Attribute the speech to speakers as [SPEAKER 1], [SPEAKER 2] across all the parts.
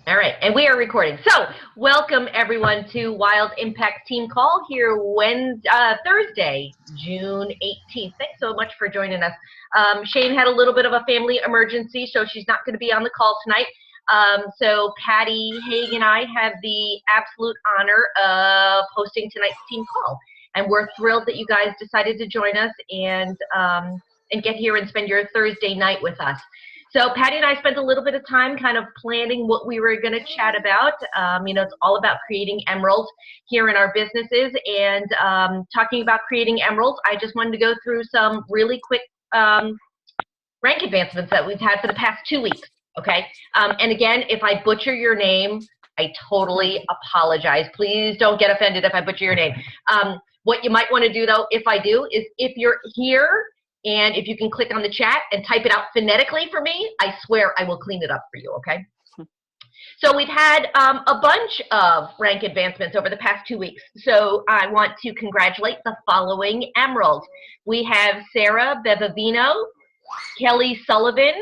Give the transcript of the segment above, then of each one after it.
[SPEAKER 1] All right, and we are recording. So, welcome everyone to Wild Impact Team Call here Thursday, June 18th. Thanks so much for joining us. Shane had a little bit of a family emergency, so she's not going to be on the call tonight. So Patty Haig and I have the absolute honor of hosting tonight's team call, and we're thrilled that you guys decided to join us and get here and spend your Thursday night with us. So Patty and I spent a little bit of time kind of planning what we were going to chat about. It's all about creating emeralds here in our businesses, and talking about creating emeralds, I just wanted to go through some really quick rank advancements that we've had for the past 2 weeks. Okay, and again, if I butcher your name, I totally apologize. Please don't get offended if I butcher your name. What you might want to do, though, if I do, is if you're here and if you can click on the chat and type it out phonetically for me, I swear I will clean it up for you, okay? So we've had a bunch of rank advancements over the past 2 weeks. So I want to congratulate the following emeralds. We have Sarah Bevavino, Kelly Sullivan,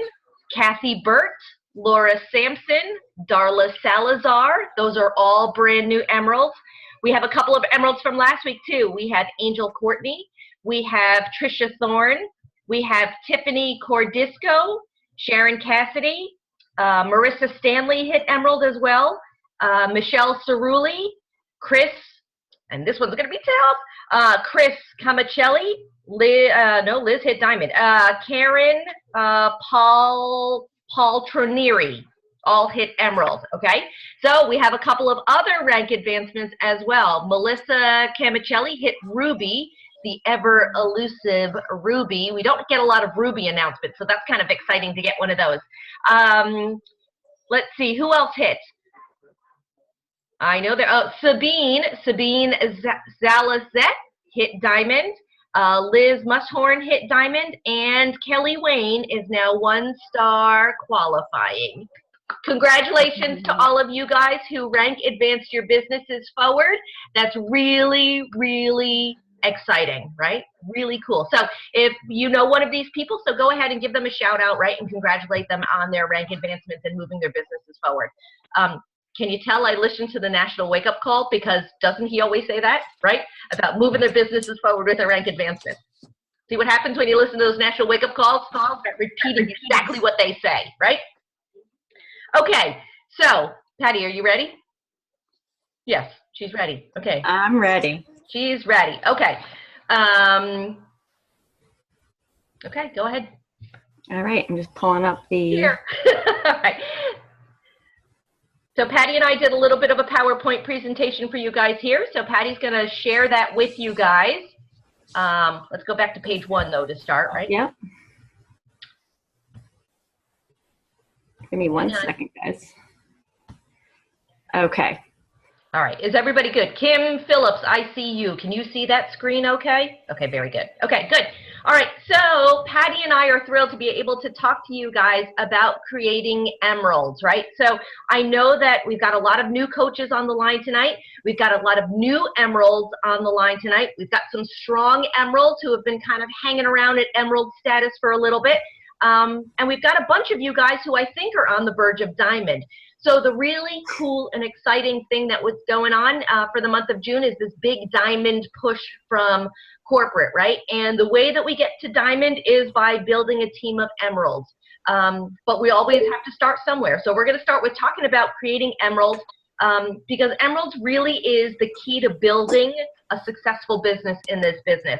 [SPEAKER 1] Kathy Burt, Laura Sampson, Darla Salazar. Those are all brand new emeralds. We have a couple of emeralds from last week too. We have Angel Courtney, we have Trisha Thorne, we have Tiffany Cordisco, Sharon Cassidy, Marissa Stanley hit emerald as well, Michelle Cerulli, Chris, and this one's gonna be tough, Chris Camacelli, Liz hit diamond. Karen, Paul Tronieri, all hit emerald, okay? So we have a couple of other rank advancements as well. Melissa Camacelli hit ruby, the ever elusive ruby. We don't get a lot of ruby announcements, so that's kind of exciting to get one of those. Let's see, who else hit? I know there, Sabine Zalazet hit diamond. Liz Mushorn hit diamond, and Kelly Wayne is now 1-star qualifying. Congratulations to all of you guys who rank advanced your businesses forward. That's really, really exciting, right? Really cool. So if you know one of these people, so go ahead and give them a shout out, right? And congratulate them on their rank advancements and moving their businesses forward. Can you tell I listened to the National Wake Up Call? Because doesn't he always say that, right? About moving their businesses forward with their rank advancement. See what happens when you listen to those National Wake Up Calls? They're repeating exactly what they say, right? Okay, so Patty, are you ready? Yes, she's ready. Okay.
[SPEAKER 2] I'm ready.
[SPEAKER 1] She's ready. Okay. Okay, go ahead.
[SPEAKER 2] All right, I'm just pulling up the...
[SPEAKER 1] Here. All right. So Patty and I did a little bit of a PowerPoint presentation for you guys here. So Patty's going to share that with you guys. Let's go back to page 1, though, to start, right?
[SPEAKER 2] Yep. Give me one second, guys. Okay.
[SPEAKER 1] All right. Is everybody good? Kim Phillips, I see you. Can you see that screen okay? Okay, very good. Okay, good. All right. So Patty and I are thrilled to be able to talk to you guys about creating emeralds, right? So I know that we've got a lot of new coaches on the line tonight. We've got a lot of new emeralds on the line tonight. We've got some strong emeralds who have been kind of hanging around at emerald status for a little bit. And we've got a bunch of you guys who I think are on the verge of diamond. So the really cool and exciting thing that was going on for the month of June is this big diamond push from corporate, right? And the way that we get to diamond is by building a team of emeralds. But we always have to start somewhere. So we're going to start with talking about creating emeralds because emeralds really is the key to building a successful business in this business.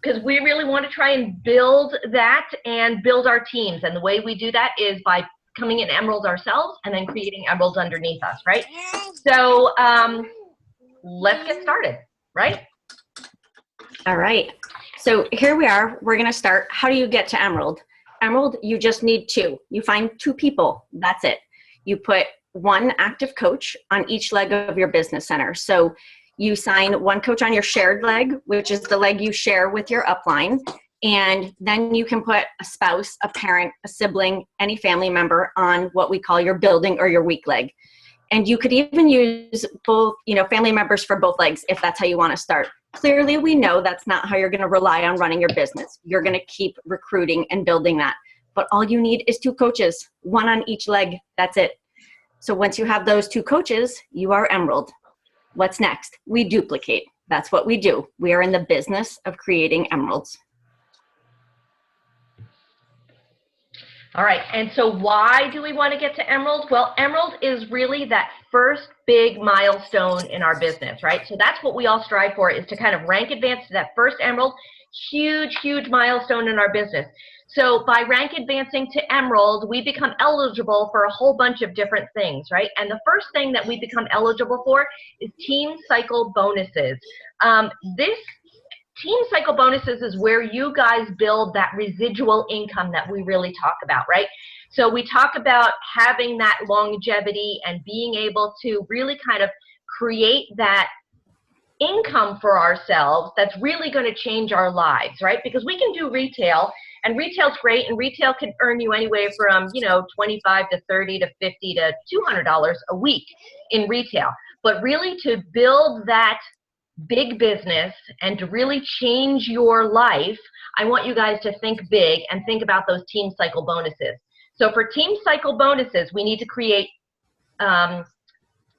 [SPEAKER 1] Because we really want to try and build that and build our teams. And the way we do that is by coming in emeralds ourselves and then creating emeralds underneath us, right? So let's get started, right?
[SPEAKER 2] All right. So here we are. We're going to start. How do you get to emerald? Emerald, you just need 2. You find 2 people. That's it. You put 1 active coach on each leg of your business center. So you sign 1 coach on your shared leg, which is the leg you share with your upline. And then you can put a spouse, a parent, a sibling, any family member on what we call your building or your weak leg. And you could even use both, family members for both legs if that's how you want to start. Clearly, we know that's not how you're going to rely on running your business. You're going to keep recruiting and building that. But all you need is 2 coaches, 1 on each leg. That's it. So once you have those 2 coaches, you are Emerald. What's next? We duplicate. That's what we do. We are in the business of creating emeralds.
[SPEAKER 1] All right, and so why do we want to get to Emerald? Well, Emerald is really that first big milestone in our business, right? So that's what we all strive for, is to kind of rank advance to that first Emerald, huge, huge milestone in our business. So by rank advancing to Emerald, we become eligible for a whole bunch of different things, right? And the first thing that we become eligible for is team cycle bonuses. This Team cycle bonuses is where you guys build that residual income that we really talk about, right? So we talk about having that longevity and being able to really kind of create that income for ourselves that's really going to change our lives, right? Because we can do retail, and retail's great, and retail can earn you anywhere from, you know, $25 to $30 to $50 to $200 a week in retail. But really, to build that big business and to really change your life, I want you guys to think big and think about those team cycle bonuses. So for team cycle bonuses, we need to create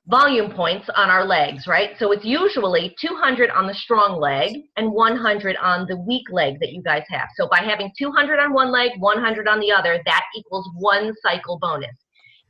[SPEAKER 1] volume points on our legs, right? So it's usually 200 on the strong leg and 100 on the weak leg that you guys have. So by having 200 on one leg, 100 on the other, that equals 1 cycle bonus.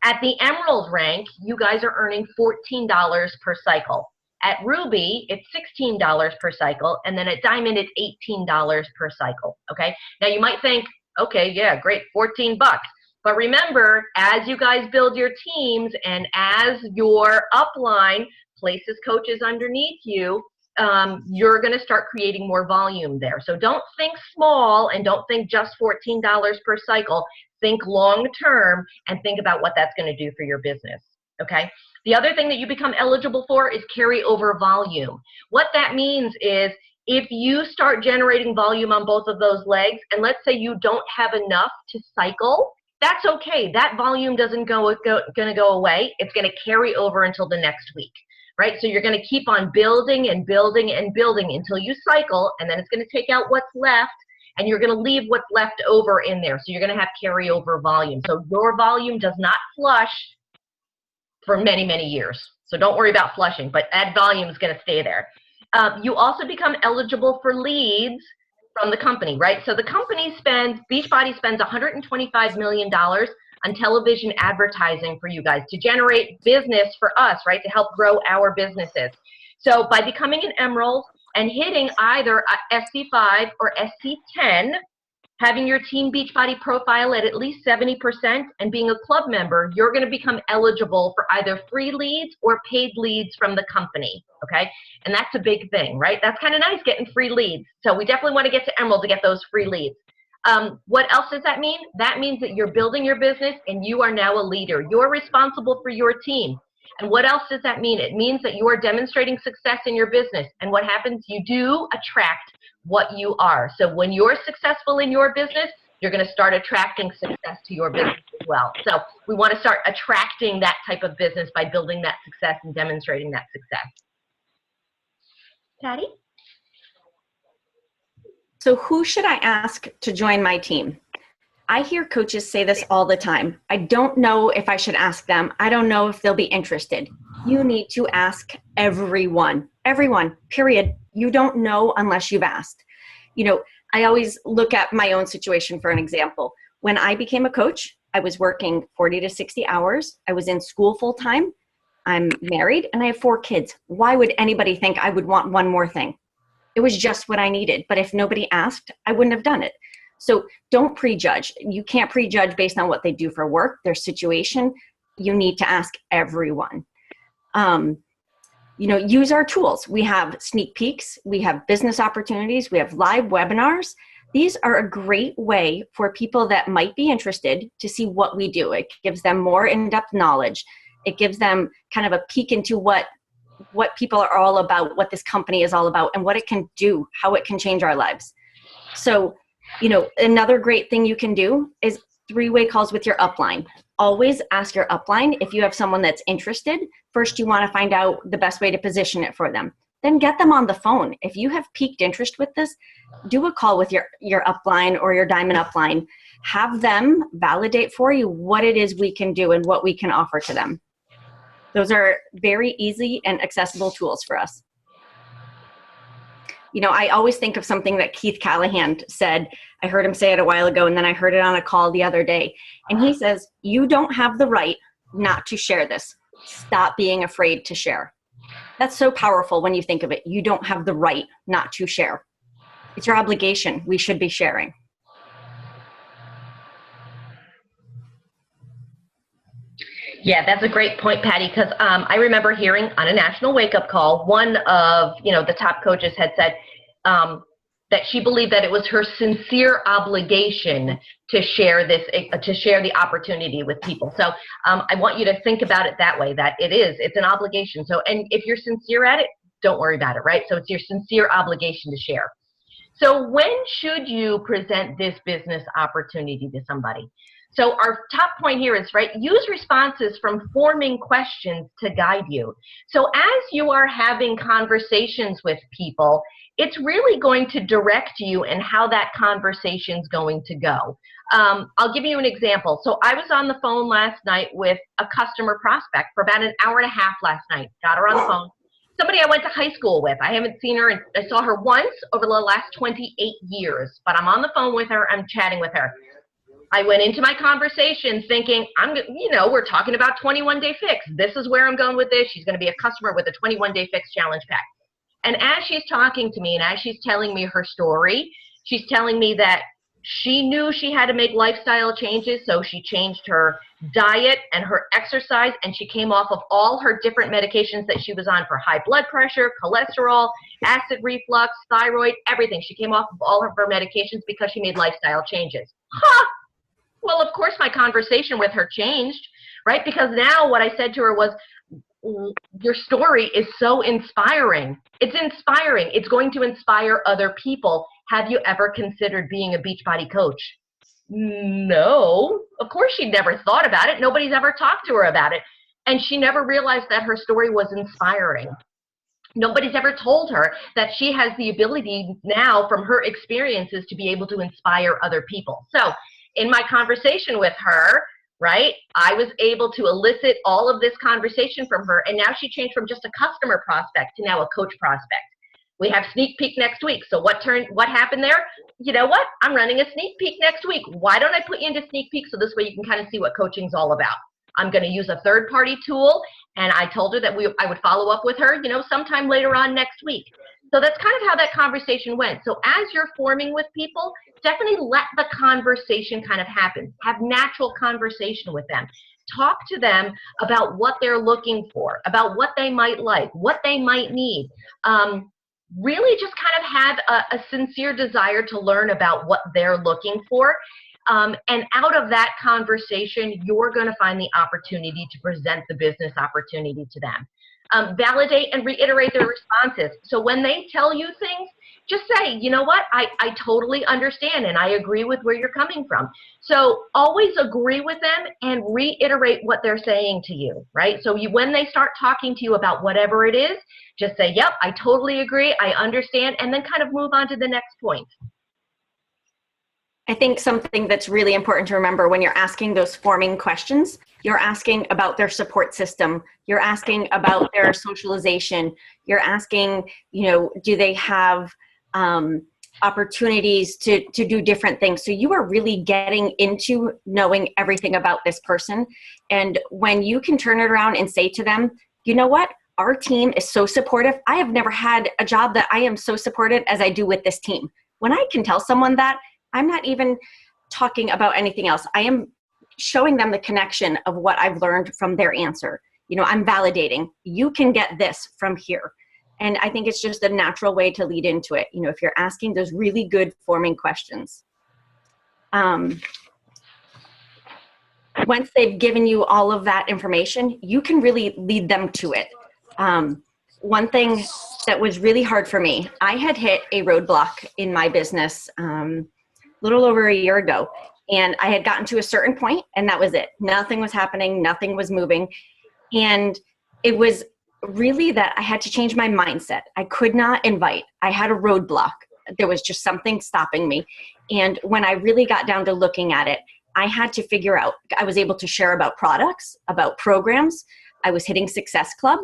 [SPEAKER 1] At the Emerald rank, you guys are earning $14 per cycle. At Ruby, it's $16 per cycle, and then at Diamond, it's $18 per cycle, okay? Now, you might think, okay, yeah, great, 14 bucks. But remember, as you guys build your teams and as your upline places coaches underneath you, you're going to start creating more volume there. So don't think small and don't think just $14 per cycle. Think long term and think about what that's going to do for your business, okay? The other thing that you become eligible for is carryover volume. What that means is if you start generating volume on both of those legs, and let's say you don't have enough to cycle, that's okay. That volume doesn't going to go away. It's going to carry over until the next week, right? So you're going to keep on building and building and building until you cycle, and then it's going to take out what's left, and you're going to leave what's left over in there. So you're going to have carryover volume. So your volume does not flush for many, many years. So don't worry about flushing, but that volume is going to stay there. You also become eligible for leads from the company, right? So the company Beachbody spends $125 million on television advertising for you guys to generate business for us, right? To help grow our businesses. So by becoming an Emerald and hitting either SC5 or SC10, having your Team Beachbody profile at least 70% and being a club member, you're going to become eligible for either free leads or paid leads from the company, okay? And that's a big thing, right? That's kind of nice, getting free leads. So we definitely want to get to Emerald to get those free leads. What else does that mean? That means that you're building your business and you are now a leader. You're responsible for your team. And what else does that mean? It means that you are demonstrating success in your business. And what happens? You do attract what you are. So when you're successful in your business, you're going to start attracting success to your business as well. So we want to start attracting that type of business by building that success and demonstrating that success. Patty?
[SPEAKER 2] So who should I ask to join my team? I hear coaches say this all the time. I don't know if I should ask them. I don't know if they'll be interested. You need to ask everyone. Everyone, period. You don't know unless you've asked. You know, I always look at my own situation for an example. When I became a coach, I was working 40 to 60 hours. I was in school full time. I'm married and I have 4 kids. Why would anybody think I would want one more thing? It was just what I needed. But if nobody asked, I wouldn't have done it. So don't prejudge. You can't prejudge based on what they do for work, their situation. You need to ask everyone. You know, use our tools. We have sneak peeks. We have business opportunities. We have live webinars. These are a great way for people that might be interested to see what we do. It gives them more in-depth knowledge. It gives them kind of a peek into what people are all about, what this company is all about, and what it can do, how it can change our lives. So, you know, another great thing you can do is 3-way calls with your upline. Always ask your upline if you have someone that's interested. First, you want to find out the best way to position it for them. Then get them on the phone. If you have piqued interest with this, do a call with your upline or your diamond upline. Have them validate for you what it is we can do and what we can offer to them. Those are very easy and accessible tools for us. You know, I always think of something that Keith Callahan said. I heard him say it a while ago, and then I heard it on a call the other day. And he says, you don't have the right not to share this. Stop being afraid to share. That's so powerful when you think of it. You don't have the right not to share. It's your obligation. We should be sharing.
[SPEAKER 1] Yeah, that's a great point, Patty, because I remember hearing on a national wake-up call, one of the top coaches had said that she believed that it was her sincere obligation to share this, to share the opportunity with people. So I want you to think about it that way, that it's an obligation. So, and if you're sincere at it, don't worry about it, right? So it's your sincere obligation to share. So when should you present this business opportunity to somebody? So our top point here is, right, use responses from forming questions to guide you. So as you are having conversations with people, it's really going to direct you in how that conversation's going to go. I'll give you an example. So I was on the phone last night with a customer prospect for about an hour and a half last night. Got her on the phone. Somebody I went to high school with. I haven't seen her, and I saw her once over the last 28 years, but I'm on the phone with her, I'm chatting with her. I went into my conversation thinking, we're talking about 21-day fix. This is where I'm going with this. She's going to be a customer with a 21-day fix challenge pack. And as she's talking to me and as she's telling me her story, she's telling me that she knew she had to make lifestyle changes, so she changed her diet and her exercise, and she came off of all her different medications that she was on for high blood pressure, cholesterol, acid reflux, thyroid, everything. She came off of all of her medications because she made lifestyle changes. Ha! Well, of course, my conversation with her changed, right? Because now what I said to her was, your story is so inspiring. It's inspiring. It's going to inspire other people. Have you ever considered being a Beachbody coach? No. Of course, she'd never thought about it. Nobody's ever talked to her about it. And she never realized that her story was inspiring. Nobody's ever told her that she has the ability now from her experiences to be able to inspire other people. So in my conversation with her, right, I was able to elicit all of this conversation from her, and now she changed from just a customer prospect to now a coach prospect. We have sneak peek next week. So what happened there? You know what? I'm running a sneak peek next week. Why don't I put you into sneak peek so this way you can kind of see what coaching's all about? I'm going to use a third-party tool, and I told her that I would follow up with her, sometime later on next week. So that's kind of how that conversation went. So as you're forming with people, definitely let the conversation kind of happen. Have natural conversation with them. Talk to them about what they're looking for, about what they might like, what they might need. Really just kind of have a sincere desire to learn about what they're looking for. And out of that conversation, you're going to find the opportunity to present the business opportunity to them. Validate and reiterate their responses. So when they tell you things, just say, you know what, I totally understand and I agree with where you're coming from. So always agree with them and reiterate what they're saying to you, right? So when they start talking to you about whatever it is, just say, yep, I totally agree, I understand, and then kind of move on to the next point.
[SPEAKER 2] I think something that's really important to remember when you're asking those forming questions, you're asking about their support system, you're asking about their socialization, you're asking, do they have opportunities to do different things. So you are really getting into knowing everything about this person. And when you can turn it around and say to them, you know what? Our team is so supportive. I have never had a job that I am so supported as I do with this team. When I can tell someone that, I'm not even talking about anything else. I am showing them the connection of what I've learned from their answer. I'm validating. You can get this from here. And I think it's just a natural way to lead into it. If you're asking those really good forming questions. Once they've given you all of that information, you can really lead them to it. One thing that was really hard for me, I had hit a roadblock in my business little over a year ago. And I had gotten to a certain point and that was it. Nothing was happening. Nothing was moving. And it was really that I had to change my mindset. I could not invite. I had a roadblock. There was just something stopping me. And when I really got down to looking at it, I had to figure out, I was able to share about products, about programs, I was hitting Success Club.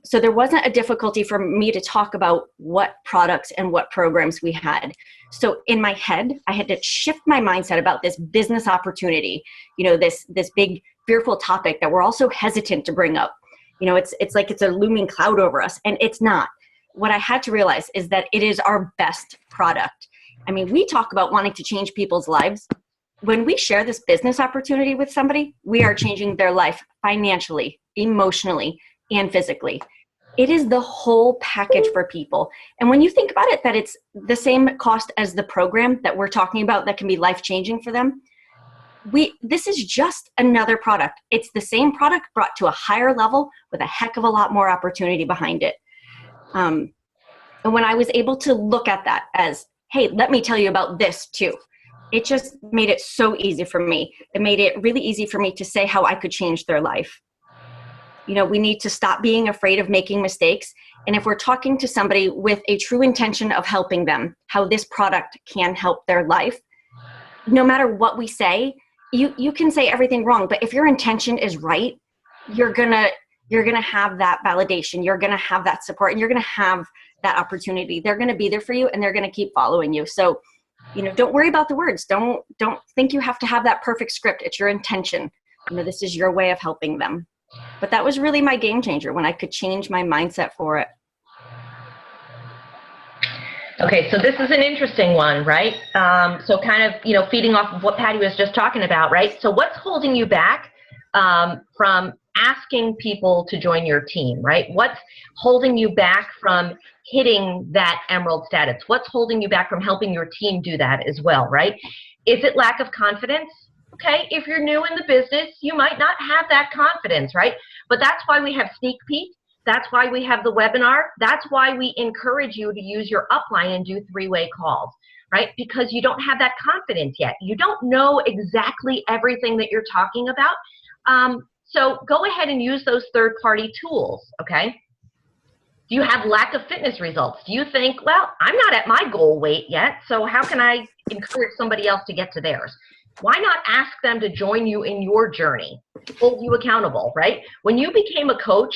[SPEAKER 2] So there wasn't a difficulty for me to talk about what products and what programs we had. So in my head, I had to shift my mindset about this business opportunity, this big fearful topic that we're also hesitant to bring up. It's like it's a looming cloud over us, and it's not. What I had to realize is that it is our best product. I mean, we talk about wanting to change people's lives. When we share this business opportunity with somebody, we are changing their life financially, emotionally, and physically. It is the whole package for people. And when you think about it, that it's the same cost as the program that we're talking about that can be life-changing for them, this is just another product. It's the same product brought to a higher level with a heck of a lot more opportunity behind it. And when I was able to look at that as, hey, let me tell you about this too, it just made it so easy for me. It made it really easy for me to say how I could change their life. We need to stop being afraid of making mistakes. And if we're talking to somebody with a true intention of helping them, how this product can help their life, no matter what we say, you can say everything wrong, but if your intention is right, you're gonna have that validation, you're gonna have that support, and you're gonna have that opportunity. They're gonna be there for you, and they're gonna keep following you. So, don't worry about the words. Don't think you have to have that perfect script. It's your intention. This is your way of helping them. But that was really my game changer, when I could change my mindset for it.
[SPEAKER 1] Okay, so this is an interesting one, right? So kind of, feeding off of what Patty was just talking about, right? So what's holding you back from asking people to join your team, right? What's holding you back from hitting that emerald status? What's holding you back from helping your team do that as well, right? Is it lack of confidence? Okay, if you're new in the business, you might not have that confidence, right? But that's why we have Sneak Peek. That's why we have the webinar. That's why we encourage you to use your upline and do three-way calls, right? Because you don't have that confidence yet. You don't know exactly everything that you're talking about. So go ahead and use those third-party tools, okay? Do you have lack of fitness results? Do you think, well, I'm not at my goal weight yet, so how can I encourage somebody else to get to theirs? Why not ask them to join you in your journey, hold you accountable, right? When you became a coach,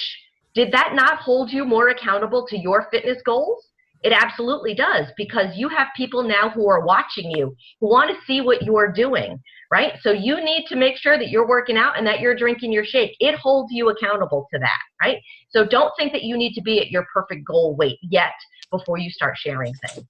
[SPEAKER 1] did that not hold you more accountable to your fitness goals? It absolutely does, because you have people now who are watching you, who want to see what you're doing, right? So you need to make sure that you're working out and that you're drinking your shake. It holds you accountable to that, right? So don't think that you need to be at your perfect goal weight yet before you start sharing things.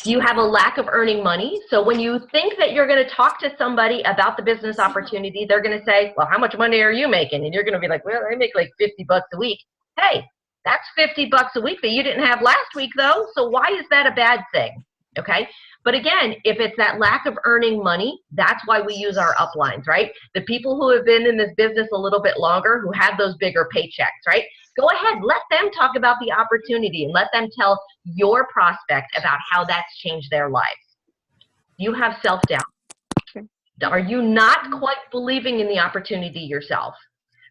[SPEAKER 1] Do you have a lack of earning money? So when you think that you're going to talk to somebody about the business opportunity, they're going to say, well, how much money are you making? And you're going to be like, well, I make like 50 bucks a week. Hey, that's 50 bucks a week that you didn't have last week though. So why is that a bad thing? Okay. But again, if it's that lack of earning money, that's why we use our uplines, right? The people who have been in this business a little bit longer, who have those bigger paychecks, right? Go ahead, let them talk about the opportunity and let them tell your prospect about how that's changed their lives. You have self-doubt. Are you not quite believing in the opportunity yourself,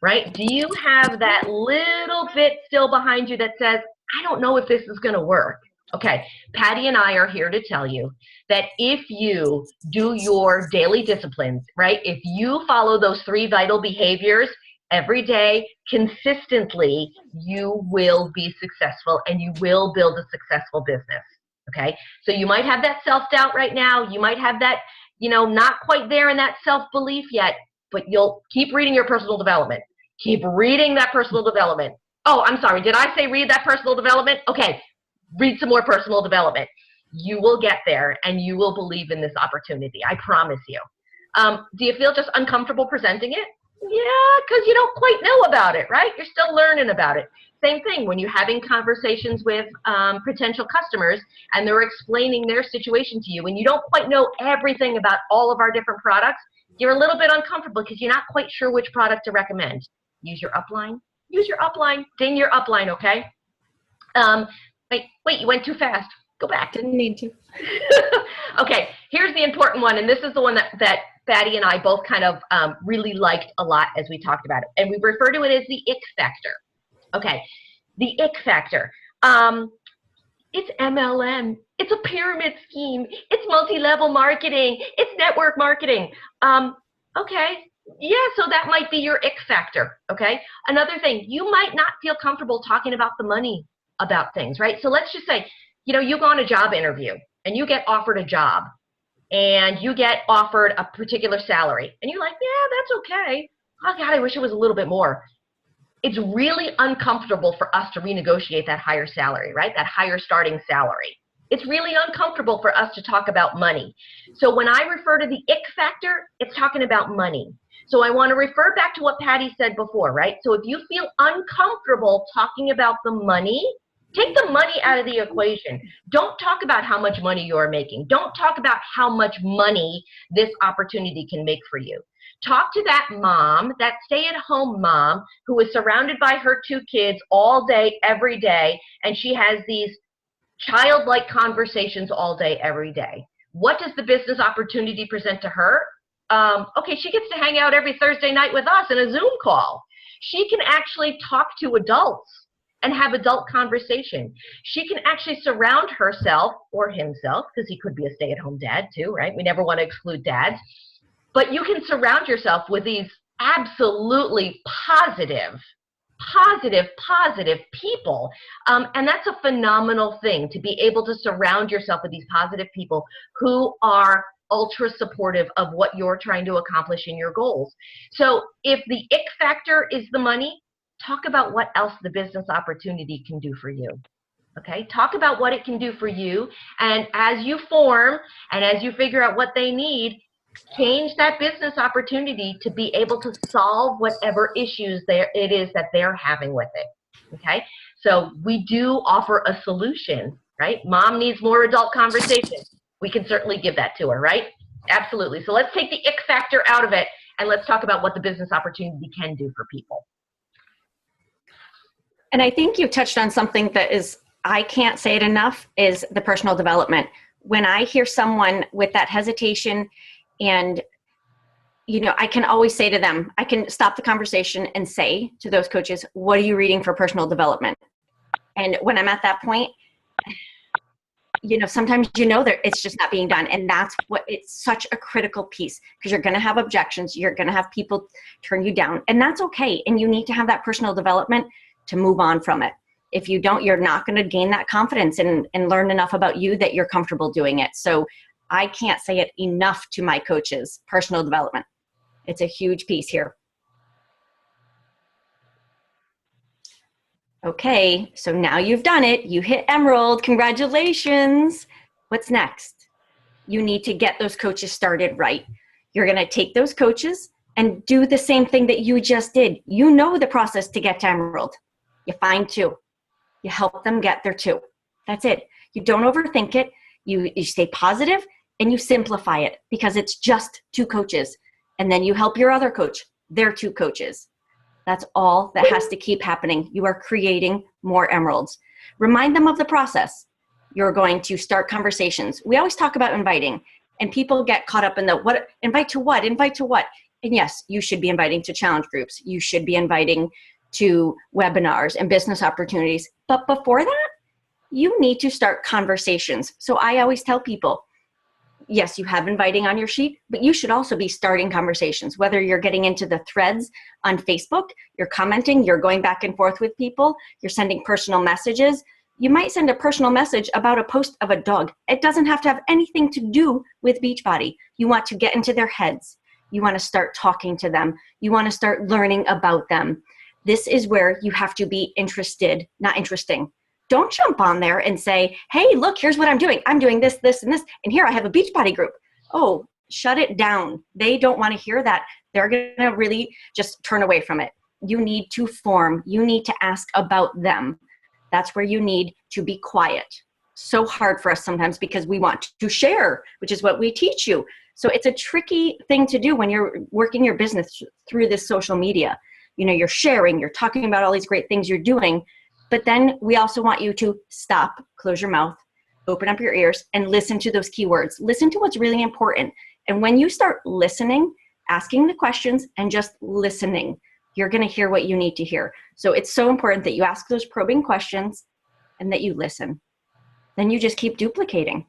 [SPEAKER 1] right? Do you have that little bit still behind you that says, I don't know if this is going to work? Okay, Patty and I are here to tell you that if you do your daily disciplines, right, if you follow those 3 vital behaviors every day, consistently, you will be successful and you will build a successful business, okay? So you might have that self-doubt right now. You might have that, not quite there in that self-belief yet, but you'll keep reading your personal development. Keep reading that personal development. Oh, I'm sorry. Did I say read that personal development? Okay. Read some more personal development. You will get there and you will believe in this opportunity. I promise you. Do you feel just uncomfortable presenting it? Yeah, because you don't quite know about it, right? You're still learning about it. Same thing when you're having conversations with potential customers and they're explaining their situation to you and you don't quite know everything about all of our different products, you're a little bit uncomfortable because you're not quite sure which product to recommend. Use your upline. Use your upline. Ding your upline, okay? Wait, you went too fast. Go back.
[SPEAKER 2] Didn't need to.
[SPEAKER 1] Okay, here's the important one, and this is the one that Patty and I both kind of really liked a lot as we talked about it, and we refer to it as the ick factor. Okay, the ick factor. It's MLM. It's a pyramid scheme. It's multi-level marketing. It's network marketing. Okay, Yeah, so that might be your ick factor, okay? Another thing, you might not feel comfortable talking about the money about things, right? So let's just say, you go on a job interview and you get offered a job and you get offered a particular salary and you're like, yeah, that's okay. Oh God, I wish it was a little bit more. It's really uncomfortable for us to renegotiate that higher salary, right? That higher starting salary. It's really uncomfortable for us to talk about money. So when I refer to the ick factor, it's talking about money. So I want to refer back to what Patty said before, right? So if you feel uncomfortable talking about the money, take the money out of the equation. Don't talk about how much money you're making. Don't talk about how much money this opportunity can make for you. Talk to that mom, that stay-at-home mom who is surrounded by her 2 kids all day, every day, and she has these childlike conversations all day, every day. What does the business opportunity present to her? Okay, she gets to hang out every Thursday night with us in a Zoom call. She can actually talk to adults and have adult conversation. She can actually surround herself or himself, because he could be a stay-at-home dad too, right? We never want to exclude dads. But you can surround yourself with these absolutely positive people. And that's a phenomenal thing, to be able to surround yourself with these positive people who are ultra supportive of what you're trying to accomplish in your goals. So if the ick factor is the money, talk about what else the business opportunity can do for you. Okay, talk about what it can do for you. And as you form and as you figure out what they need, change that business opportunity to be able to solve whatever issues it is that they're having with it. Okay, so we do offer a solution, right? Mom needs more adult conversation. We can certainly give that to her, right? Absolutely. So let's take the ick factor out of it and let's talk about what the business opportunity can do for people.
[SPEAKER 2] And I think you touched on something that is, I can't say it enough, is the personal development. When I hear someone with that hesitation, and I can always say to them, I can stop the conversation and say to those coaches, what are you reading for personal development? And when I'm at that point, sometimes that it's just not being done. And that's what, it's such a critical piece, because you're going to have objections. You're going to have people turn you down, and that's okay. And you need to have that personal development to move on from it. If you don't, you're not going to gain that confidence and learn enough about you that you're comfortable doing it. So I can't say it enough to my coaches, personal development. It's a huge piece here. Okay, so now you've done it. You hit Emerald. Congratulations. What's next? You need to get those coaches started right. You're going to take those coaches and do the same thing that you just did. You know the process to get to Emerald. You find 2. You help them get there 2. That's it. You don't overthink it. You stay positive and you simplify it, because it's just 2 coaches. And then you help your other coach, their 2 coaches. That's all that has to keep happening. You are creating more emeralds. Remind them of the process. You're going to start conversations. We always talk about inviting, and people get caught up in the what, invite to what, invite to what. And yes, you should be inviting to challenge groups. You should be inviting to webinars and business opportunities. But before that, you need to start conversations. So I always tell people, yes, you have inviting on your sheet, but you should also be starting conversations, whether you're getting into the threads on Facebook, you're commenting, you're going back and forth with people, you're sending personal messages. You might send a personal message about a post of a dog. It doesn't have to have anything to do with Beachbody. You want to get into their heads. You want to start talking to them. You want to start learning about them. This is where you have to be interested, not interesting. Don't jump on there and say, hey, look, here's what I'm doing. I'm doing this, this, and this. And here I have a Beachbody group. Oh, shut it down. They don't want to hear that. They're going to really just turn away from it. You need to form. You need to ask about them. That's where you need to be quiet. So hard for us sometimes because we want to share, which is what we teach you. So it's a tricky thing to do when you're working your business through this social media. You're sharing, you're talking about all these great things you're doing. But then we also want you to stop, close your mouth, open up your ears, and listen to those keywords. Listen to what's really important. And when you start listening, asking the questions, and just listening, you're going to hear what you need to hear. So it's so important that you ask those probing questions and that you listen. Then you just keep duplicating.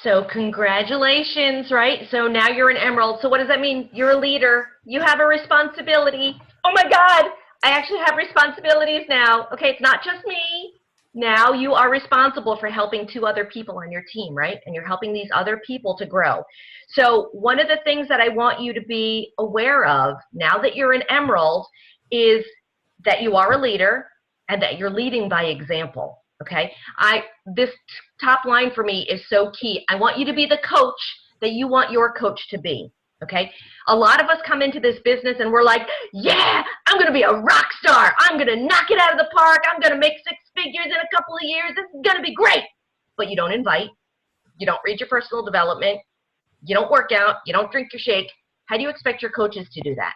[SPEAKER 1] So congratulations, right? So now you're an Emerald. So what does that mean? You're a leader. You have a responsibility. Oh my God, I actually have responsibilities now. Okay, it's not just me. Now you are responsible for helping 2 other people on your team, right? And you're helping these other people to grow. So one of the things that I want you to be aware of now that you're an Emerald is that you are a leader and that you're leading by example. Okay, this top line for me is so key. I want you to be the coach that you want your coach to be. Okay, a lot of us come into this business and we're like, yeah, I'm going to be a rock star. I'm going to knock it out of the park. I'm going to make 6 figures in a couple of years. This is going to be great. But you don't invite. You don't read your personal development. You don't work out. You don't drink your shake. How do you expect your coaches to do that?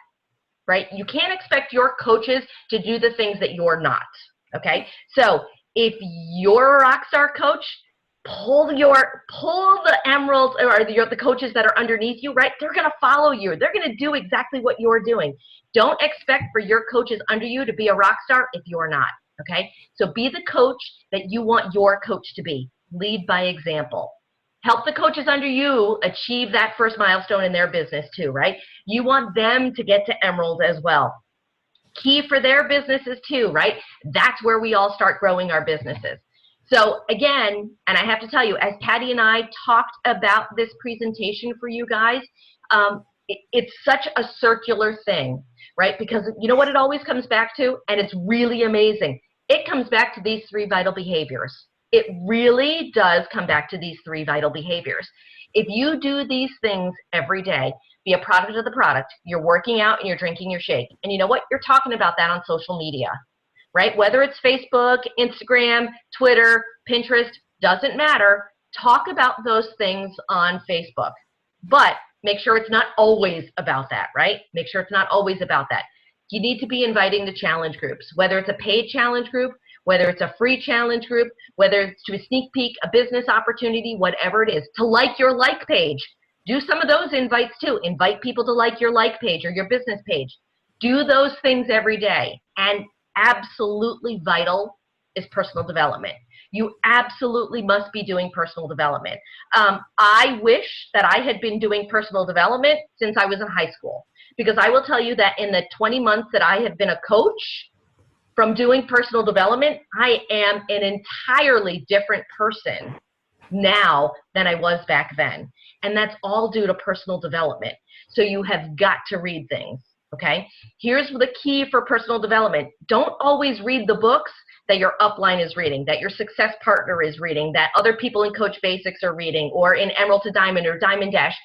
[SPEAKER 1] Right? You can't expect your coaches to do the things that you're not. Okay, so if you're a rock star coach, pull the Emeralds or the coaches that are underneath you, right? They're going to follow you. They're going to do exactly what you're doing. Don't expect for your coaches under you to be a rock star if you're not, okay? So be the coach that you want your coach to be. Lead by example. Help the coaches under you achieve that first milestone in their business too, right? You want them to get to Emerald as well. Key for their businesses too, right? That's where we all start growing our businesses. So again, and I have to tell you, as Patty and I talked about this presentation for you guys, it's such a circular thing, right? Because you know what it always comes back to? And it's really amazing. It comes back to these 3 vital behaviors. It really does come back to these 3 vital behaviors. If you do these things every day, be a product of the product, you're working out and you're drinking your shake. And you know what? You're talking about that on social media, right? Whether it's Facebook, Instagram, Twitter, Pinterest, doesn't matter. Talk about those things on Facebook. But make sure it's not always about that, right? Make sure it's not always about that. You need to be inviting the challenge groups, whether it's a paid challenge group, whether it's a free challenge group, whether it's to a sneak peek, a business opportunity, whatever it is, to like your like page. Do some of those invites too. Invite people to like your like page or your business page. Do those things every day. And absolutely vital is personal development. You absolutely must be doing personal development. I wish that I had been doing personal development since I was in high school, because I will tell you that in the 20 months that I have been a coach, from doing personal development, I am an entirely different person now than I was back then. And that's all due to personal development. So you have got to read things, okay? Here's the key for personal development. Don't always read the books that your upline is reading, that your success partner is reading, that other people in Coach Basics are reading, or in Emerald to Diamond or Diamond Dash.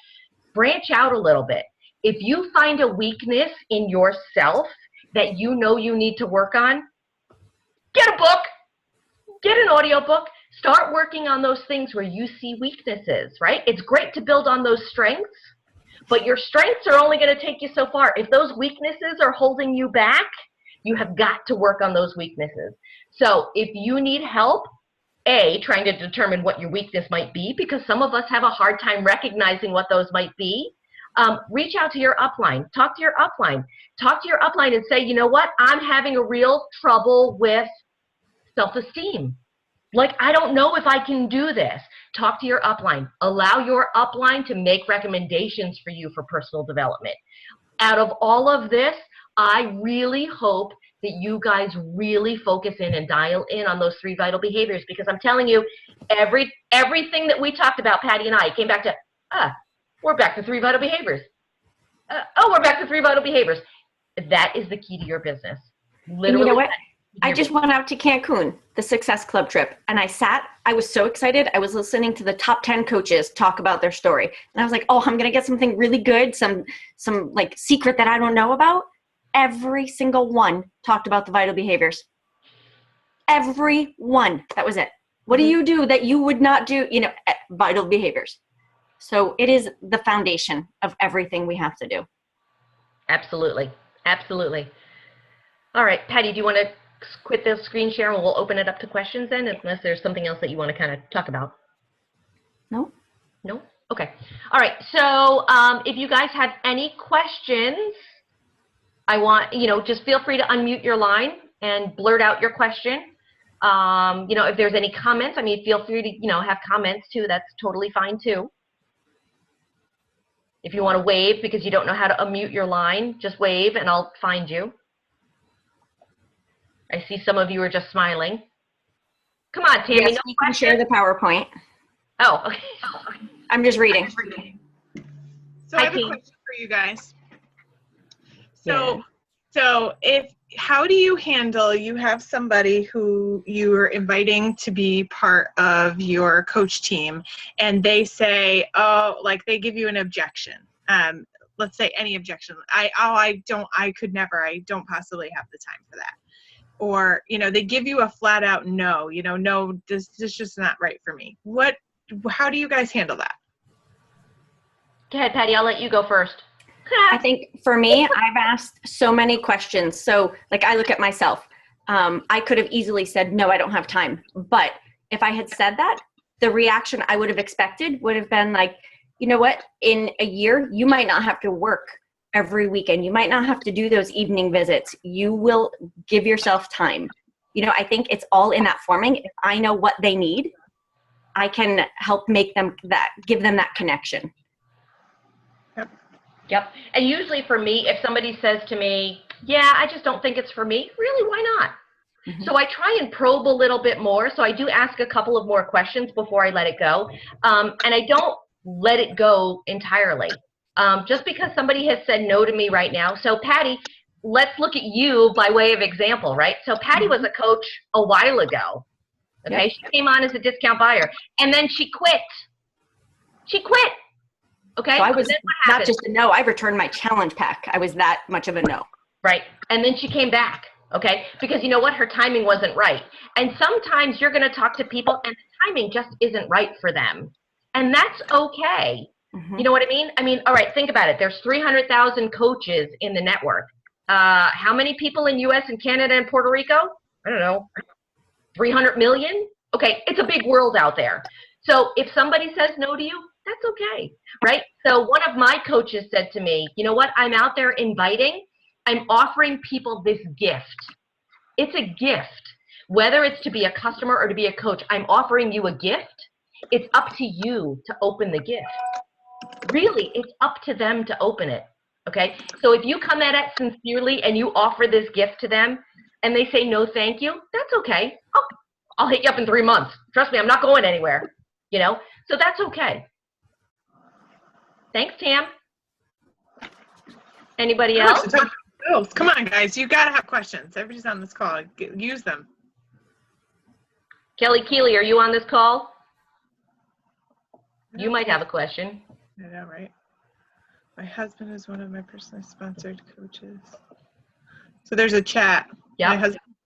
[SPEAKER 1] Branch out a little bit. If you find a weakness in yourself that you know you need to work on, get a book, get an audio book, start working on those things where you see weaknesses, right? It's great to build on those strengths, but your strengths are only going to take you so far. If those weaknesses are holding you back, you have got to work on those weaknesses. So if you need help, trying to determine what your weakness might be, because some of us have a hard time recognizing what those might be, reach out to your upline. Talk to your upline. Talk to your upline and say, you know what? I'm having a real trouble with self-esteem. Like, I don't know if I can do this. Talk to your upline. Allow your upline to make recommendations for you for personal development. Out of all of this, I really hope that you guys really focus in and dial in on those 3 vital behaviors, because I'm telling you, everything that we talked about, Patty and I, came back to, we're back to 3 vital behaviors. We're back to 3 vital behaviors. That is the key to your business. Literally.
[SPEAKER 2] And you know what? I just went out to Cancun, the Success Club trip, and I was so excited. I was listening to the top 10 coaches talk about their story. And I was like, oh, I'm going to get something really good, some like secret that I don't know about. Every single one talked about the vital behaviors. Every one. That was it. What do you do that you would not do? Vital behaviors. So it is the foundation of everything we have to do.
[SPEAKER 1] Absolutely. Absolutely. All right, Patty, do you want to quit the screen share and we'll open it up to questions then, unless there's something else that you want to kind of talk about?
[SPEAKER 2] No.
[SPEAKER 1] No? Okay. All right. So if you guys have any questions, I want, just feel free to unmute your line and blurt out your question. You know, if there's any comments, I mean, feel free to, you know, have comments too. That's totally fine too. If you want to wave because you don't know how to unmute your line, just wave and I'll find you. I see some of you are just smiling. Come on, Tammy.
[SPEAKER 2] Yes,
[SPEAKER 1] no
[SPEAKER 2] you can share the PowerPoint.
[SPEAKER 1] Oh, okay.
[SPEAKER 2] I'm just reading.
[SPEAKER 3] So I have a question for you guys. So how do you handle, you have somebody who you are inviting to be part of your coach team and they say, oh, like they give you an objection. Let's say any objection. I don't possibly have the time for that. Or, you know, they give you a flat out no, you know, no, this is just not right for me. How do you guys handle that?
[SPEAKER 1] Go ahead, Patty. I'll let you go first.
[SPEAKER 2] I think for me, I've asked so many questions. So like I look at myself, I could have easily said, no, I don't have time. But if I had said that, the reaction I would have expected would have been like, you know what, in a year, you might not have to work every weekend. You might not have to do those evening visits. You will give yourself time. You know, I think it's all in that forming. If I know what they need, I can help make them that, give them that connection.
[SPEAKER 1] Yep. And usually for me, if somebody says to me, yeah, I just don't think it's for me, really, why not? Mm-hmm. So I try and probe a little bit more. So I do ask a couple of more questions before I let it go. And I don't let it go entirely. Just because somebody has said no to me right now. So Patty, let's look at you by way of example, right? So Patty was a coach a while ago. Okay. Yep. She came on as a discount buyer and then she quit. She quit. Okay.
[SPEAKER 2] So I was not just a no, I returned my challenge pack. I was that much of a no.
[SPEAKER 1] Right. And then she came back. Okay. Because you know what? Her timing wasn't right. And sometimes you're going to talk to people and the timing just isn't right for them. And that's okay. Mm-hmm. You know what I mean? I mean, all right, think about it. There's 300,000 coaches in the network. How many people in US and Canada and Puerto Rico? I don't know. 300 million? Okay. It's a big world out there. So if somebody says no to you, that's okay, right? So one of my coaches said to me, you know what? I'm out there inviting. I'm offering people this gift. It's a gift. Whether it's to be a customer or to be a coach, I'm offering you a gift. It's up to you to open the gift. Really, it's up to them to open it, okay? So if you come at it sincerely and you offer this gift to them and they say no thank you, that's okay. Oh, I'll hit you up in 3 months. Trust me, I'm not going anywhere, you know? So that's okay. Thanks, Tam. Anybody else?
[SPEAKER 3] Come on, guys. You got to have questions. Everybody's on this call. Use them.
[SPEAKER 1] Kelly Keeley, are you on this call? You might have a question.
[SPEAKER 3] I know, right? My husband is one of my personally sponsored coaches. So there's a chat. Yeah.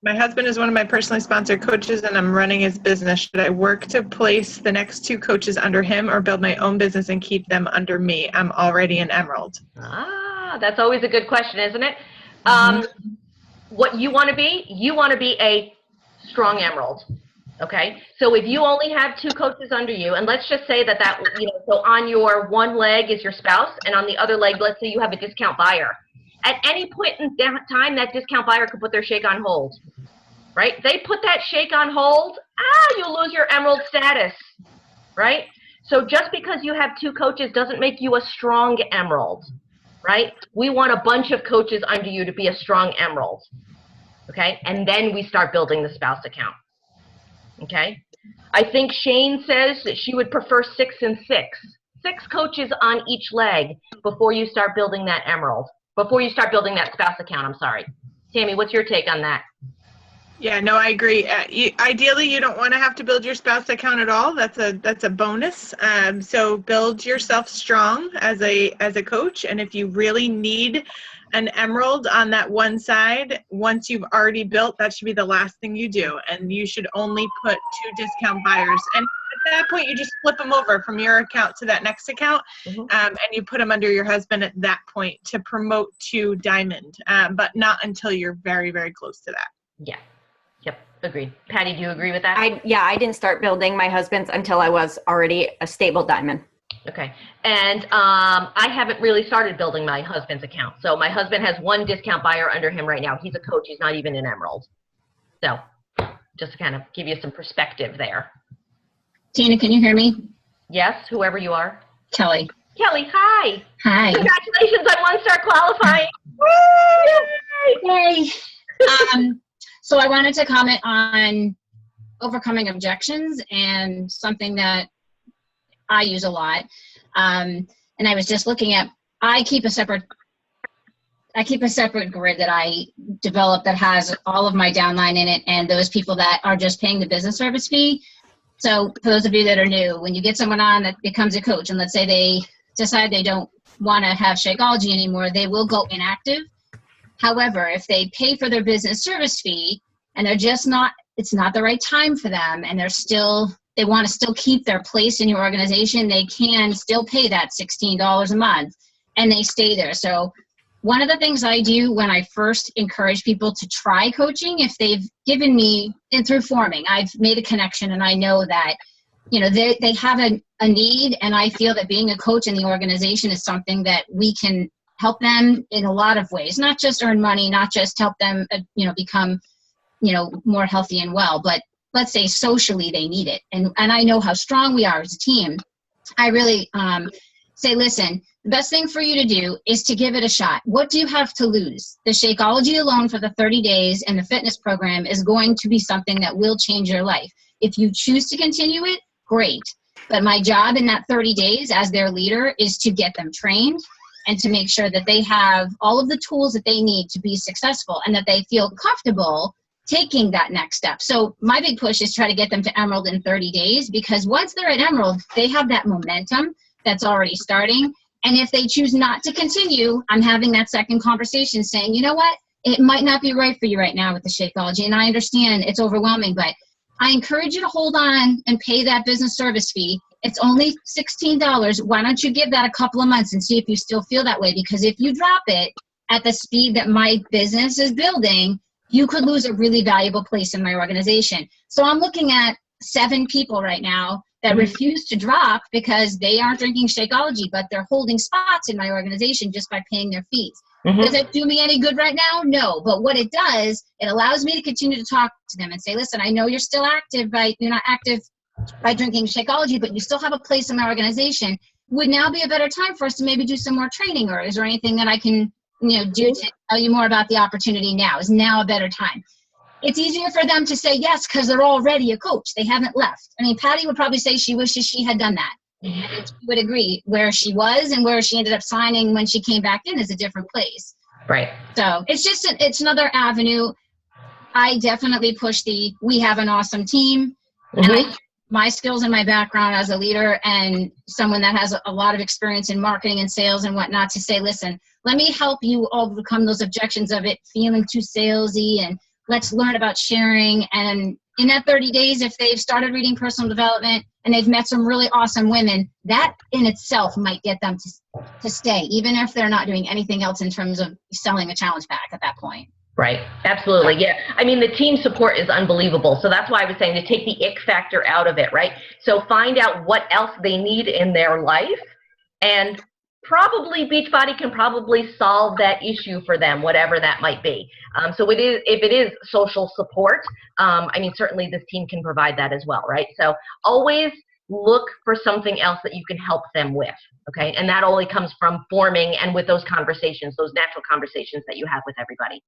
[SPEAKER 3] My husband is one of my personally sponsored coaches and I'm running his business. Should I work to place the next 2 coaches under him or build my own business and keep them under me? I'm already an Emerald.
[SPEAKER 1] Ah, that's always a good question, isn't it? Mm-hmm. What you want to be a strong Emerald. Okay. So if you only have 2 coaches under you, and let's just say that, you know, so on your one leg is your spouse and on the other leg, let's say you have a discount buyer. At any point in time, that discount buyer could put their shake on hold, right? They put that shake on hold, you'll lose your Emerald status, right? So just because you have 2 coaches doesn't make you a strong Emerald, right? We want a bunch of coaches under you to be a strong Emerald, okay? And then we start building the spouse account, okay? I think Shane says that she would prefer 6 and 6. 6 coaches on each leg before you start building that Emerald. Before you start building that spouse account, I'm sorry. Tammy, what's your take on that?
[SPEAKER 3] Yeah, no, I agree. Ideally, you don't want to have to build your spouse account at all. That's a bonus. So build yourself strong as a coach. And if you really need an Emerald on that one side, once you've already built, that should be the last thing you do. And you should only put 2 discount buyers. And at that point, you just flip them over from your account to that next account, and you put them under your husband at that point to promote to Diamond, but not until you're very, very close to that.
[SPEAKER 1] Yeah. Yep. Agreed. Patty, do you agree with that?
[SPEAKER 2] I didn't start building my husband's until I was already a stable Diamond.
[SPEAKER 1] Okay. And I haven't really started building my husband's account. So my husband has 1 discount buyer under him right now. He's a coach. He's not even an Emerald. So just to kind of give you some perspective there.
[SPEAKER 4] Tina, can you hear me?
[SPEAKER 1] Yes, whoever you are.
[SPEAKER 4] Kelly.
[SPEAKER 1] Kelly, hi.
[SPEAKER 4] Hi.
[SPEAKER 1] Congratulations on one-star qualifying.
[SPEAKER 4] Yay. So I wanted to comment on overcoming objections, and something that I use a lot. And I was just looking at, I keep a separate grid that I developed that has all of my downline in it and those people that are just paying the business service fee. So for those of you that are new, when you get someone on that becomes a coach, and let's say they decide they don't want to have Shakeology anymore, they will go inactive. However, if they pay for their business service fee and they're just not, it's not the right time for them, and they want to still keep their place in your organization, they can still pay that $16 a month and they stay there. So one of the things I do when I first encourage people to try coaching, if they've given me, and through forming, I've made a connection and I know that, they have a need, and I feel that being a coach in the organization is something that we can help them in a lot of ways, not just earn money, not just help them, become, more healthy and well, but let's say socially they need it. And I know how strong we are as a team. I really say, listen, the best thing for you to do is to give it a shot. What do you have to lose? The Shakeology alone for the 30 days and the fitness program is going to be something that will change your life. If you choose to continue it, great. But my job in that 30 days as their leader is to get them trained and to make sure that they have all of the tools that they need to be successful and that they feel comfortable taking that next step. So my big push is try to get them to Emerald in 30 days, because once they're at Emerald, they have that momentum that's already starting. And if they choose not to continue, I'm having that second conversation saying, you know what, it might not be right for you right now with the Shakeology. And I understand it's overwhelming, but I encourage you to hold on and pay that business service fee. It's only $16. Why don't you give that a couple of months and see if you still feel that way? Because if you drop it at the speed that my business is building, you could lose a really valuable place in my organization. So I'm looking at 7 people right now that refuse to drop because they aren't drinking Shakeology, but they're holding spots in my organization just by paying their fees. Does it do me any good right now? No. But what it does, it allows me to continue to talk to them and say, listen, I know you're still active, you're not active by drinking Shakeology, but you still have a place in my organization. Would now be a better time for us to maybe do some more training, or is there anything that I can do to tell you more about the opportunity now? Is now a better time? It's easier for them to say yes because they're already a coach. They haven't left. I mean, Patty would probably say she wishes she had done that. And she would agree. Where she was and where she ended up signing when she came back in is a different place.
[SPEAKER 1] Right.
[SPEAKER 4] So it's just, it's another avenue. I definitely push we have an awesome team. And my skills and my background as a leader and someone that has a lot of experience in marketing and sales and whatnot to say, listen, let me help you overcome those objections of it feeling too salesy, and let's learn about sharing. And in that 30 days, if they've started reading personal development and they've met some really awesome women, that in itself might get them to stay, even if they're not doing anything else in terms of selling a challenge pack at that point.
[SPEAKER 1] Right. Absolutely. Yeah. I mean, the team support is unbelievable. So that's why I was saying to take the ick factor out of it, right? So find out what else they need in their life, and probably Beachbody can probably solve that issue for them, whatever that might be. So it is, if it is social support, I mean, certainly this team can provide that as well, right? So always look for something else that you can help them with, okay? And that only comes from forming and with those conversations, those natural conversations that you have with everybody.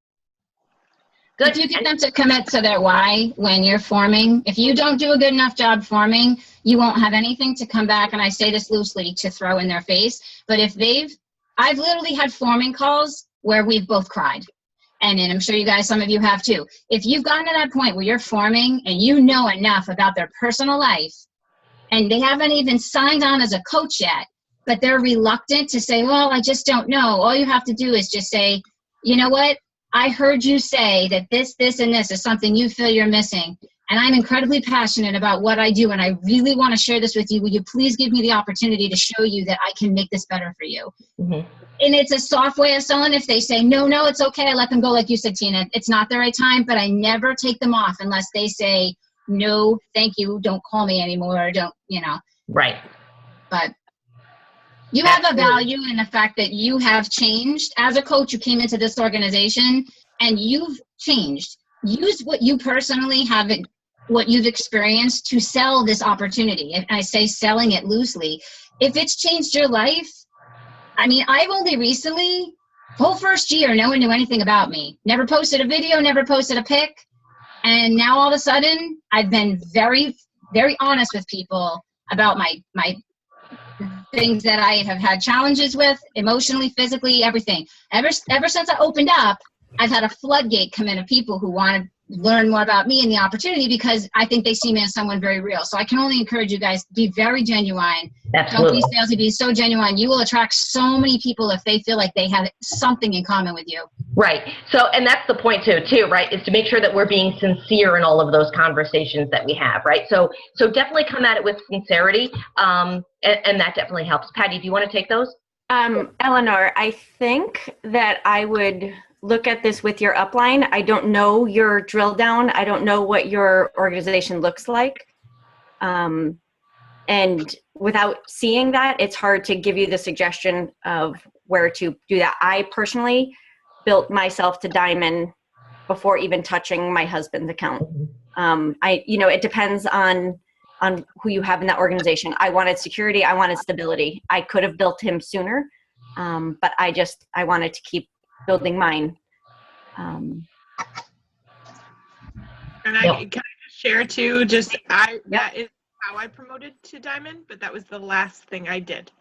[SPEAKER 1] Good.
[SPEAKER 4] If you get them to commit to their why when you're forming, if you don't do a good enough job forming, you won't have anything to come back, and I say this loosely, to throw in their face. But if I've literally had forming calls where we've both cried. And I'm sure you guys, some of you have too. If you've gotten to that point where you're forming and you know enough about their personal life, and they haven't even signed on as a coach yet, but they're reluctant to say, well, I just don't know. All you have to do is just say, you know what? I heard you say that this, and this is something you feel you're missing. And I'm incredibly passionate about what I do, and I really want to share this with you. Will you please give me the opportunity to show you that I can make this better for you? And it's a soft way of selling. If they say, no, it's okay, I let them go, like you said, Tina. It's not the right time, but I never take them off unless they say, no, thank you, don't call me anymore,
[SPEAKER 1] Right.
[SPEAKER 4] But you have a value in the fact that you have changed. As a coach, you came into this organization and you've changed. Use what you personally have what you've experienced to sell this opportunity. And I say selling it loosely. If it's changed your life, I mean, I've only recently, whole first year, no one knew anything about me. Never posted a video, never posted a pic. And now all of a sudden, I've been very, very honest with people about my things that I have had challenges with, emotionally, physically, everything. Ever since I opened up, I've had a floodgate come in of people who want to learn more about me and the opportunity, because I think they see me as someone very real. So I can only encourage you guys to be very genuine.
[SPEAKER 1] Absolutely.
[SPEAKER 4] Don't be salesy, be so genuine. You will attract so many people if they feel like they have something in common with you.
[SPEAKER 1] Right. So, and that's the point too, right, is to make sure that we're being sincere in all of those conversations that we have, right? So definitely come at it with sincerity, and that definitely helps. Patty, do you want to take those?
[SPEAKER 2] Eleanor, I think that I would look at this with your upline. I don't know your drill down. I don't know what your organization looks like. And without seeing that, it's hard to give you the suggestion of where to do that. I personally built myself to diamond before even touching my husband's account. It depends on who you have in that organization. I wanted security. I wanted stability. I could have built him sooner, but I wanted to keep building mine.
[SPEAKER 3] And can I just share too, that is how I promoted to diamond, but that was the last thing I did.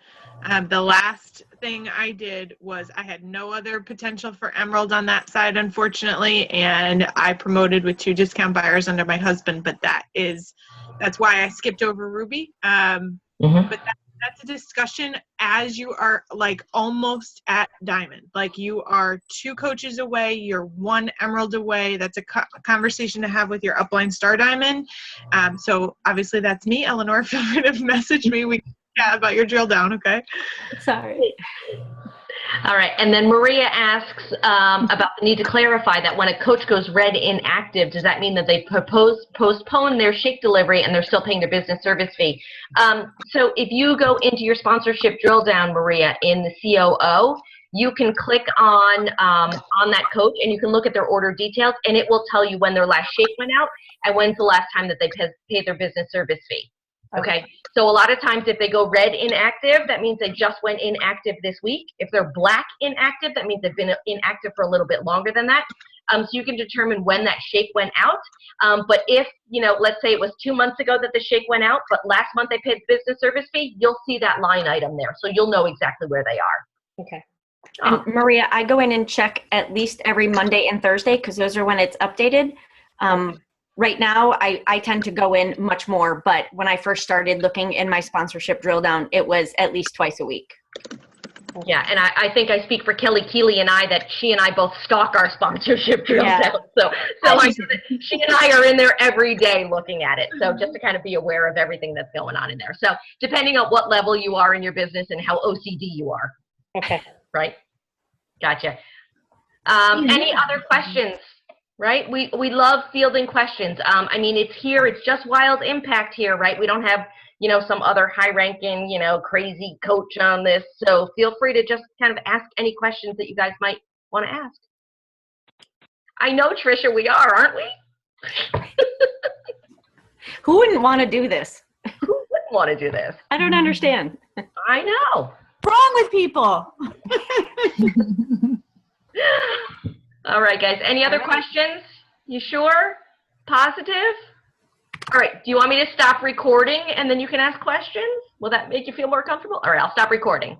[SPEAKER 3] The last thing I did was I had no other potential for emerald on that side, unfortunately, and I promoted with 2 discount buyers under my husband, but that's why I skipped over ruby. But that's a discussion as you are like almost at diamond. Like you are 2 coaches away, you're 1 emerald away. That's a conversation to have with your upline star diamond. So obviously that's me, Eleanor. Feel free to message me. We can chat about your drill down, okay?
[SPEAKER 2] Sorry.
[SPEAKER 1] All right, and then Maria asks about the need to clarify that when a coach goes red inactive, does that mean that they postpone their shake delivery and they're still paying their business service fee? So if you go into your sponsorship drill down, Maria, in the COO, you can click on that coach and you can look at their order details, and it will tell you when their last shake went out and when's the last time that they paid their business service fee. Okay, so a lot of times if they go red inactive, that means they just went inactive this week. If they're black inactive, that means they've been inactive for a little bit longer than that. So you can determine when that shake went out. But if, let's say it was 2 months ago that the shake went out, but last month they paid the business service fee, you'll see that line item there. So you'll know exactly where they are.
[SPEAKER 2] Okay. And Maria, I go in and check at least every Monday and Thursday because those are when it's updated. Right now, I tend to go in much more, but when I first started looking in my sponsorship drill down, it was at least twice a week.
[SPEAKER 1] Yeah, and I think I speak for Kelly Keeley and I that she and I both stalk our sponsorship drill down. So she and I are in there every day looking at it. So just to kind of be aware of everything that's going on in there. So depending on what level you are in your business and how OCD you are.
[SPEAKER 2] Okay.
[SPEAKER 1] Right? Gotcha. Any other questions? Right? We love fielding questions. I mean, it's here. It's just Wild Impact here, right? We don't have, some other high-ranking, crazy coach on this. So feel free to just kind of ask any questions that you guys might want to ask. I know, Tricia, we are, aren't we?
[SPEAKER 2] Who wouldn't want to do this?
[SPEAKER 1] Who wouldn't want to do this?
[SPEAKER 2] I don't understand.
[SPEAKER 1] I know.
[SPEAKER 2] Wrong with people.
[SPEAKER 1] All right, guys. Any other questions? You sure? Positive? All right. Do you want me to stop recording and then you can ask questions? Will that make you feel more comfortable? All right. I'll stop recording.